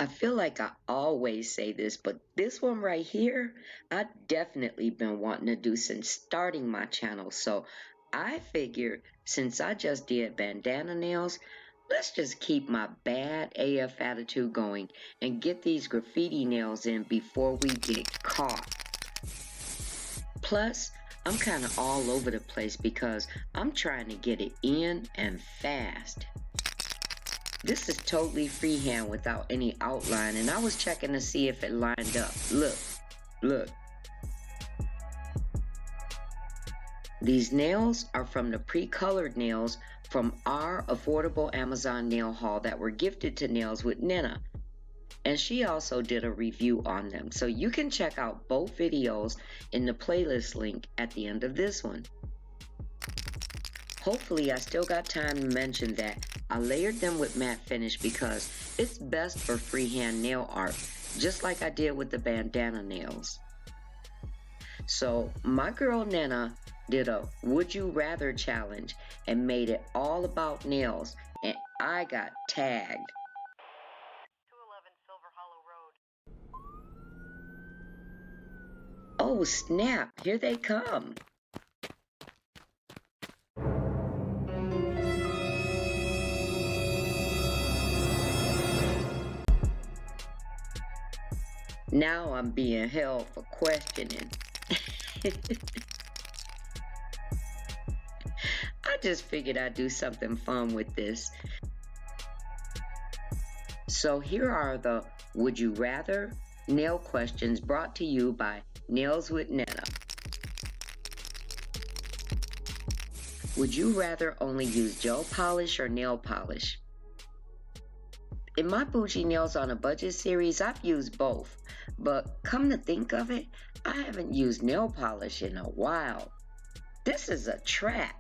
I feel like I always say this, but this one right here, I definitely been wanting to do since starting my channel. So I figured since I just did bandana nails, let's just keep my bad AF attitude going and get these graffiti nails in before we get caught. Plus, I'm kind of all over the place because I'm trying to get it in and fast. This is totally freehand without any outline, and I was checking to see if it lined up. Look. These nails are from the pre-colored nails from our affordable Amazon nail haul that were gifted to Nails with Nena. And she also did a review on them. So you can check out both videos in the playlist link at the end of this one. Hopefully I still got time to mention that I layered them with matte finish because it's best for freehand nail art, just like I did with the bandana nails. So my girl Nena did a would you rather challenge and made it all about nails, and I got tagged. 211 Silver Hollow Road. Oh snap, here they come. Now I'm being held for questioning. I just figured I'd do something fun with this. So here are the would you rather nail questions brought to you by Nails with Nena. Would you rather only use gel polish or nail polish? In my Bougie Nails on a Budget series, I've used both, but come to think of it, I haven't used nail polish in a while. This is a trap.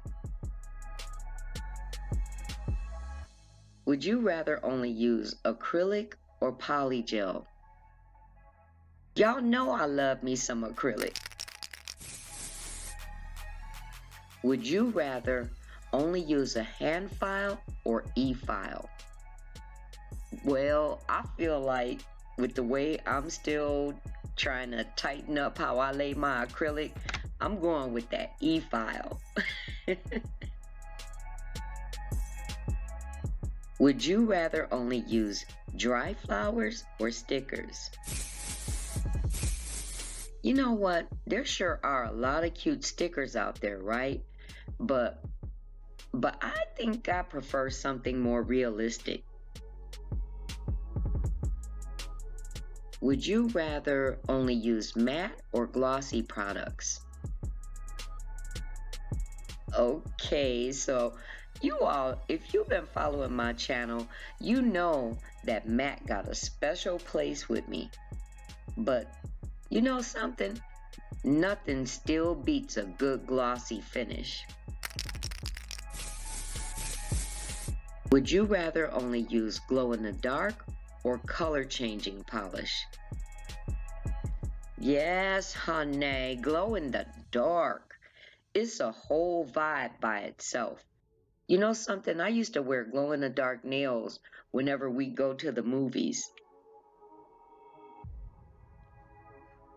Would you rather only use acrylic or polygel? Y'all know I love me some acrylic. Would you rather only use a hand file or e-file? Well, I feel like with the way I'm still trying to tighten up how I lay my acrylic, I'm going with that e-file. Would you rather only use dry flowers or stickers? You know what? There sure are a lot of cute stickers out there, right? But I think I prefer something more realistic. Would you rather only use matte or glossy products? Okay, so you all, if you've been following my channel, you know that matte got a special place with me. But you know something? Nothing still beats a good glossy finish. Would you rather only use glow in the dark or color changing polish? Yes, honey, glow in the dark. It's a whole vibe by itself. You know something? I used to wear glow in the dark nails whenever we go to the movies.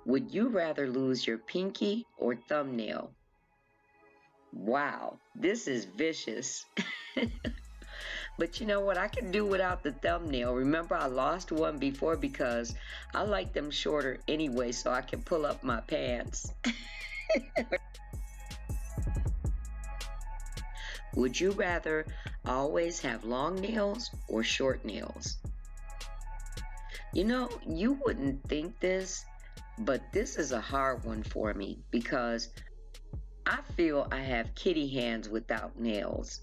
Would you rather lose your pinky or thumbnail? Wow, this is vicious. But you know what? I can do without the thumbnail. Remember, I lost one before because I like them shorter anyway, so I can pull up my pants. Would you rather always have long nails or short nails? You know, you wouldn't think this, but this is a hard one for me because I feel I have kitty hands without nails.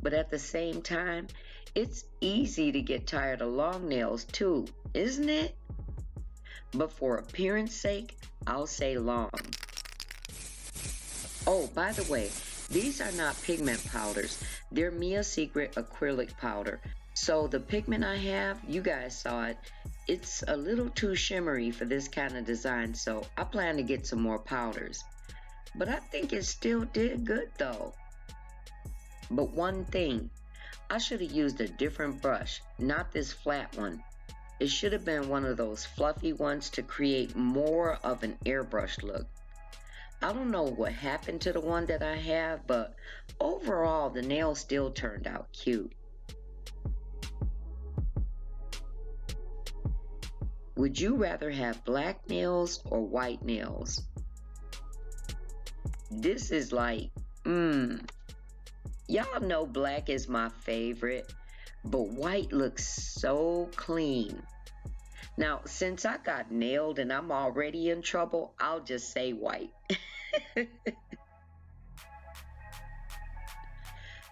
But at the same time, it's easy to get tired of long nails too, isn't it? But for appearance sake, I'll say long. Oh, by the way, these are not pigment powders. They're Mia Secret acrylic powder. So the pigment I have, you guys saw it, it's a little too shimmery for this kind of design, so I plan to get some more powders. But I think it still did good though. But one thing, I should have used a different brush, not this flat one. it should have been one of those fluffy ones to create more of an airbrush look. I don't know what happened to the one that I have, but overall the nail still turned out cute. Would you rather have black nails or white nails? This is like, y'all know black is my favorite, but white looks so clean. Now, since I got nailed and I'm already in trouble, I'll just say white.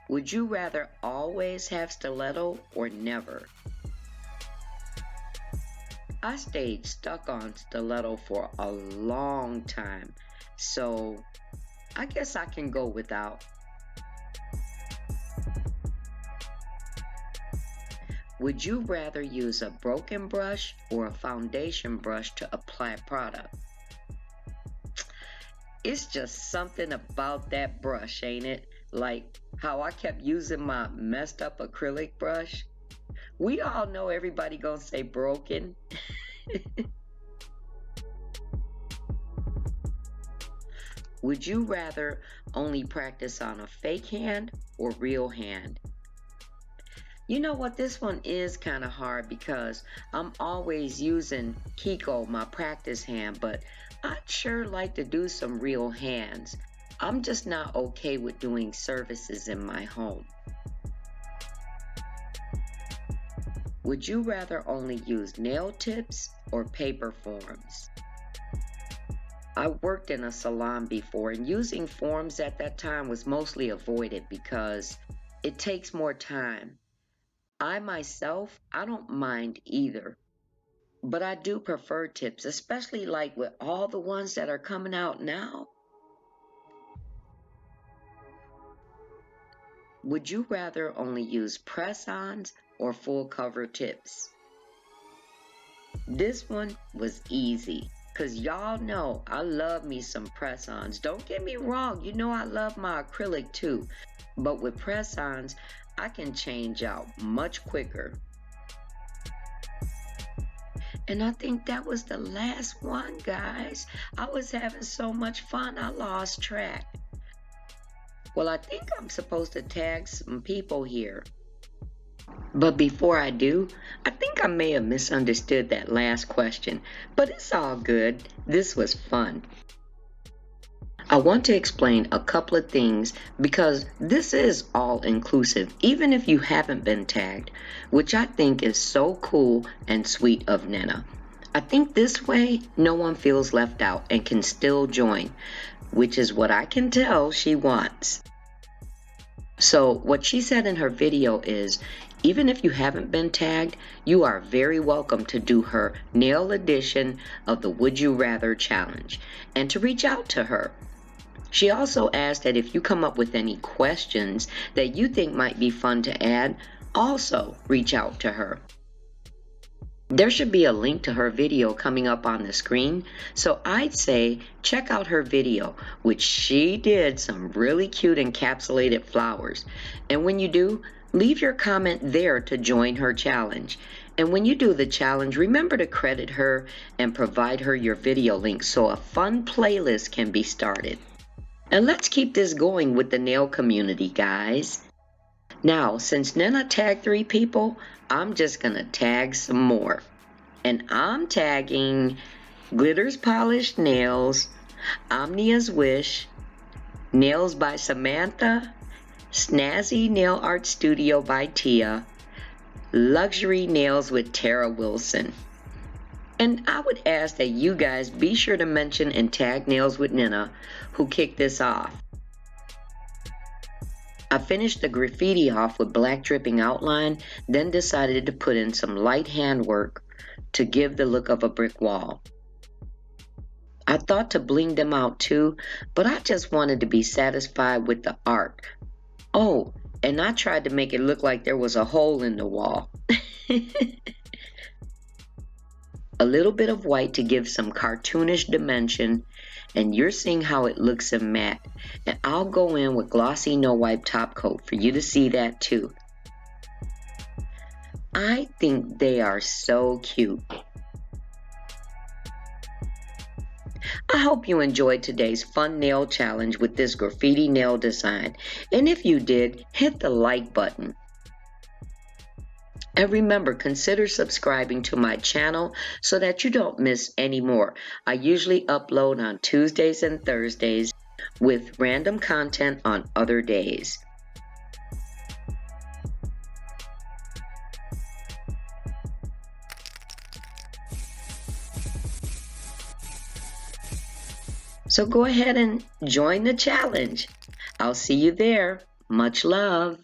Would you rather always have stiletto or never? I stayed stuck on stiletto for a long time, so I guess I can go without. Would you rather use a broken brush or a foundation brush to apply product? It's just something about that brush, ain't it? Like how I kept using my messed up acrylic brush. We all know everybody gonna say broken. Would you rather only practice on a fake hand or real hand? You know what, this one is kind of hard because I'm always using Kiko, my practice hand, but I'd sure like to do some real hands. I'm just not okay with doing services in my home. Would you rather only use nail tips or paper forms? I worked in a salon before, and using forms at that time was mostly avoided because it takes more time. I myself, I don't mind either, but I do prefer tips, especially like with all the ones that are coming out now. Would you rather only use press-ons or full cover tips? This one was easy, because y'all know I love me some press-ons. Don't get me wrong, you know I love my acrylic too, but with press-ons, I can change out much quicker. And I think that was the last one, guys. I was having so much fun, I lost track. Well, I think I'm supposed to tag some people here. But before I do, I think I may have misunderstood that last question, but it's all good. This was fun. I want to explain a couple of things because this is all inclusive, even if you haven't been tagged, which I think is so cool and sweet of Nena. I think this way no one feels left out and can still join, which is what I can tell she wants. So what she said in her video is, even if you haven't been tagged, you are very welcome to do her nail edition of the Would You Rather challenge and to reach out to her. She also asked that if you come up with any questions that you think might be fun to add, also reach out to her. There should be a link to her video coming up on the screen, so I'd say check out her video, which she did some really cute encapsulated flowers. And when you do, leave your comment there to join her challenge. And when you do the challenge, remember to credit her and provide her your video link so a fun playlist can be started. And let's keep this going with the nail community, guys. Now, since Nena tagged 3 people, I'm just gonna tag some more. And I'm tagging Glitters Polished Nails, Omnia's Wish, Nails by Samantha, Snazzy Nail Art Studio by Tia, Luxury Nails with Tara Wilson. And I would ask that you guys be sure to mention and tag Nails with Nena, who kicked this off. I finished the graffiti off with black dripping outline, then decided to put in some light handwork to give the look of a brick wall. I thought to bling them out too, but I just wanted to be satisfied with the art. Oh, and I tried to make it look like there was a hole in the wall. A little bit of white to give some cartoonish dimension, and you're seeing how it looks in matte. And I'll go in with glossy no wipe top coat for you to see that too. I think they are so cute. I hope you enjoyed today's fun nail challenge with this graffiti nail design. And if you did, hit the like button. And remember, consider subscribing to my channel so that you don't miss any more. I usually upload on Tuesdays and Thursdays with random content on other days. So go ahead and join the challenge. I'll see you there. Much love.